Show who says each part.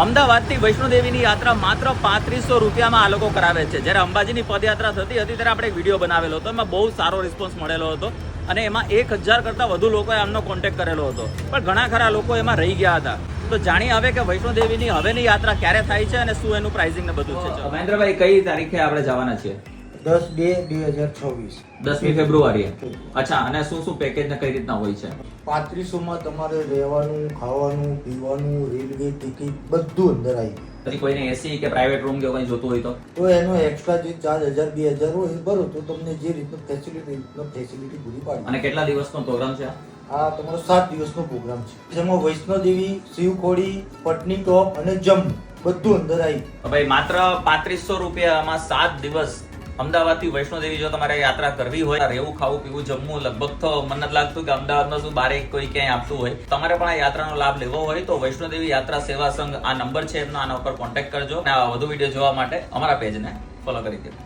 Speaker 1: અમદાવાદથી વૈષ્ણોદેવીની યાત્રા માત્ર 3500 રૂપિયામાં આ લોકો કરાવે છે. જ્યારે અંબાજીની પદયાત્રા થતી હતી ત્યારે આપણે એક વિડીયો બનાવેલો હતો, એમાં બહુ સારો રિસ્પોન્સ મળેલો હતો અને એમાં 1000 કરતાં વધુ લોકોએ આમનો કોન્ટેક્ટ કરેલો હતો, પણ ઘણા ખરા લોકો એમાં રહી ગયા હતા. તો જાણીએ હવે કે વૈષ્ણોદેવીની હવેની યાત્રા ક્યારે થાય છે અને શું એનું પ્રાઇસિંગ ને બધું છે. મહેન્દ્રભાઈ, કઈ તારીખે આપણે જવાના છીએ?
Speaker 2: 10/2/2026.
Speaker 1: 10મી ફેબ્રુઆરીએ. અચ્છા, અને શું શું પેકેજ ને કઈ રીતના હોય છે?
Speaker 2: 3500માં તમારે રહેવાનું, ખાવાનું, પીવાનું, રેલવે ટિકિટ બધું અંદર આવી.
Speaker 1: પછી કોઈને એસી કે પ્રાઇવેટ રૂમ કે કંઈ જોતું હોય
Speaker 2: તો એનો એક્સ્ટ્રા જે ચાર્જ 1000-2000 હોય એ ભરો તો તમને જે રીતનું ફેસિલિટી પૂરી પાડી.
Speaker 1: અને કેટલા દિવસનો પ્રોગ્રામ છે?
Speaker 2: આ તમારો 7 દિવસનો પ્રોગ્રામ છે, જેમાં વૈષ્ણોદેવી, શિવખોડી, પટની ટોપ અને જમ્મુ બધું અંદર આવી.
Speaker 1: ભાઈ, માત્ર 3500 રૂપિયામાં 7 દિવસ અમદાવાદથી વૈષ્ણોદેવી જો તમારે યાત્રા કરવી હોય, રહેવું, ખાવું, પીવું, જમવું, લગભગ તો મને નથી લાગતું કે અમદાવાદમાં શું બારે કોઈ ક્યાંય આપતું હોય. તમારે પણ આ યાત્રાનો લાભ લેવો હોય તો વૈષ્ણોદેવી યાત્રા સેવા સંઘ આ નંબર છે એમનો, આના ઉપર કોન્ટેક્ટ કરજો અને આ વધુ વિડીયો જોવા માટે અમારા પેજને ફોલો કરી દેજો.